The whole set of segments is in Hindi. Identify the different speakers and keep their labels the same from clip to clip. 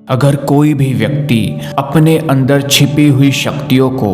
Speaker 1: अगर कोई भी व्यक्ति अपने अंदर छिपी हुई शक्तियों को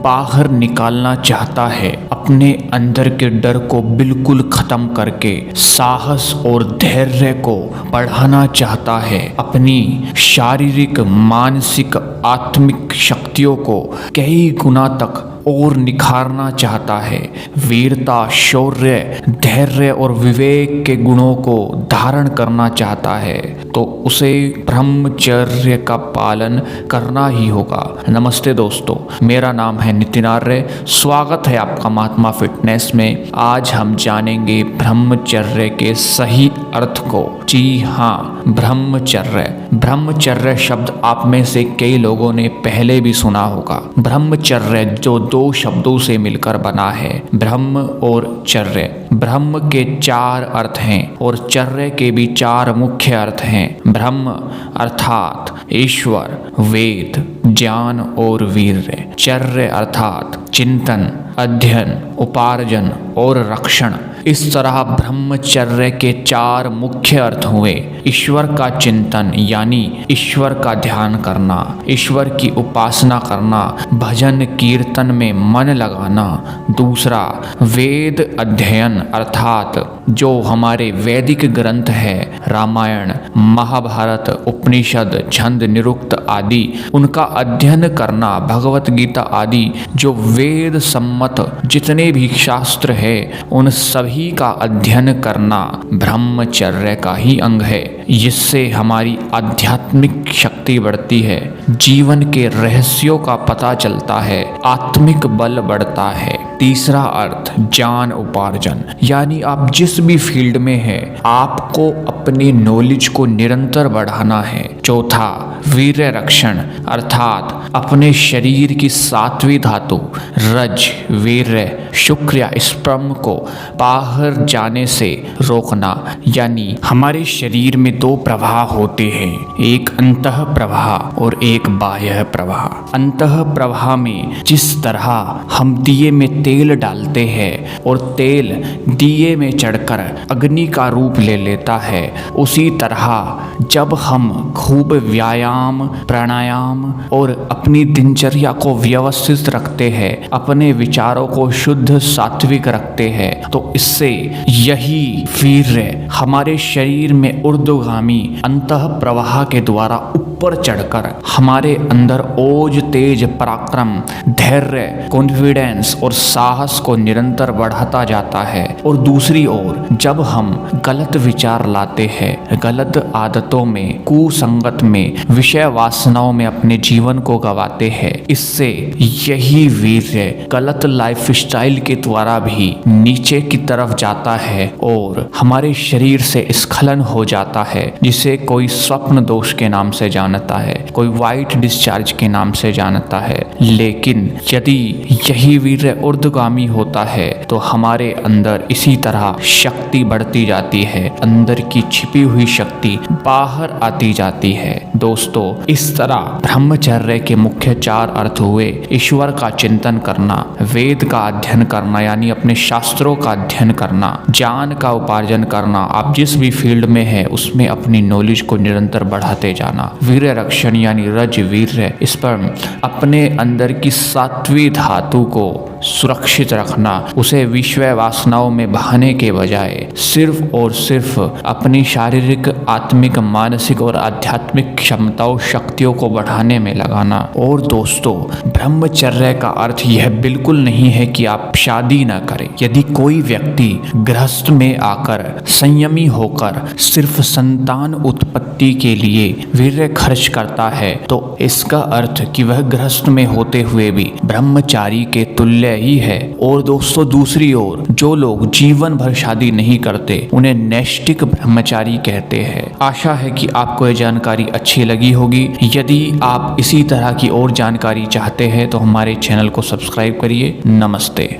Speaker 1: बाहर निकालना चाहता है, अपने अंदर के डर को बिल्कुल खत्म करके साहस और धैर्य को बढ़ाना चाहता है, अपनी शारीरिक, मानसिक, आत्मिक शक्तियों को कई गुना तक और निखारना चाहता है, वीरता, शौर्य, धैर्य और विवेक के गुणों को धारण करना चाहता है, तो उसे ब्रह्मचर्य का पालन करना ही होगा। नमस्ते दोस्तों, मेरा नाम है नितिन आर्य। स्वागत है आपका महात्मा फिटनेस में। आज हम जानेंगे ब्रह्मचर्य के सही अर्थ को। जी हाँ, ब्रह्मचर्य शब्द आप में से कई लोगों ने पहले भी सुना होगा। ब्रह्मचर्य जो दो शब्दों से मिलकर बना है, ब्रह्म और चर्य। ब्रह्म के 4 अर्थ हैं और चर्य के भी 4 मुख्य अर्थ हैं। ब्रह्म अर्थात ईश्वर, वेद, ज्ञान और वीर्य। चर्य अर्थात चिंतन, अध्ययन, उपार्जन और रक्षण। इस तरह ब्रह्मचर्य के 4 मुख्य अर्थ हुए। ईश्वर का चिंतन यानी ईश्वर का ध्यान करना, ईश्वर की उपासना करना, भजन कीर्तन में मन लगाना। दूसरा, वेद अध्ययन अर्थात जो हमारे वैदिक ग्रंथ है, रामायण, महाभारत, उपनिषद, छंद, निरुक्त आदि, उनका अध्ययन करना। भगवत गीता आदि जो वेद सम्मत जितने भी शास्त्र है, उन सभी का अध्ययन करना ब्रह्मचर्य का ही अंग है। जिससे हमारी आध्यात्मिक शक्ति बढ़ती है, जीवन के रहस्यों का पता चलता है, आत्मिक बल बढ़ता है। तीसरा अर्थ, ज्ञान उपार्जन, यानी आप जिस भी फील्ड में हैं, आपको अपनी नॉलेज को निरंतर बढ़ाना है। चौथा, वीर्य रक्षण अर्थात अपने शरीर की 7वीं धातु रज, वीर्य, शुक्र या स्पर्म को बाहर जाने से रोकना। यानी हमारे शरीर में 2 प्रवाह होते हैं, एक अंतः प्रवाह और एक बाह्य प्रवाह। अंतः प्रवाह में जिस तरह हम दिए में तेल डालते हैं और तेल दिए में चढ़कर अग्नि का रूप ले लेता है, उसी तरह जब हम खूब व्यायाम, प्राणायाम और अपनी दिनचर्या को व्यवस्थित रखते हैं, अपने विचारों को शुद्ध सात्विक रखते हैं, तो इससे यही वीर्य हमारे शरीर में ऊर्ध्वगामी अंतः प्रवाह के द्वारा ऊपर चढ़कर हमारे अंदर ओज, तेज, पराक्रम, धैर्य, कॉन्फिडेंस और साहस को निरंतर बढ़ाता जाता है। और दूसरी ओर जब हम गलत विचार लाते हैं, गलत आदतों में, कुसंगत में, विषय वासनाओं में अपने जीवन को गवाते हैं, इससे यही वीर्य गलत लाइफ स्टाइल के द्वारा भी नीचे की तरफ जाता है और हमारे शरीर से स्खलन हो जाता है, जिसे कोई स्वप्न दोष के नाम से जानता है, कोई वाइट डिस्चार्ज के नाम से जानता है। लेकिन यदि यही वीर्य ऊर्ध्वगामी होता है तो हमारे अंदर इसी तरह शक्ति बढ़ती जाती है, अंदर की छिपी हुई शक्ति बाहर आती जाती है। दोस्तों, इस तरह ब्रह्मचर्य के मुख्य 4 अर्थ हुए। ईश्वर का चिंतन करना, वेद का अध्ययन करना यानी अपने शास्त्रों का अध्ययन करना, ज्ञान का उपार्जन करना, आप जिस भी फील्ड में है उसमें अपनी नॉलेज को निरंतर बढ़ाते जाना। वीर्य रक्षण यानी रज, वीर्य, स्पर्म, अपने अंदर की 7वीं धातु को सुरक्षित रखना, उसे विषय वासनाओं में बहाने के बजाय सिर्फ और सिर्फ अपनी शारीरिक, आत्मिक, मानसिक और आध्यात्मिक क्षमताओं, शक्तियों को बढ़ाने में लगाना। और दोस्तों, ब्रह्मचर्य का अर्थ यह बिल्कुल नहीं है कि आप शादी न करें। यदि कोई व्यक्ति गृहस्थ में आकर संयमी होकर सिर्फ संतान उत्पत्ति के लिए वीर्य खर्च करता है, तो इसका अर्थ कि वह गृहस्थ में होते हुए भी ब्रह्मचारी के तुल्य ही है। और दोस्तों, दूसरी ओर जो लोग जीवन भर शादी नहीं करते, उन्हें नैष्टिक ब्रह्मचारी कहते हैं। आशा है कि आपको यह जानकारी अच्छी लगी होगी। यदि आप इसी तरह की और जानकारी चाहते हैं तो हमारे चैनल को सब्सक्राइब करिए। नमस्ते।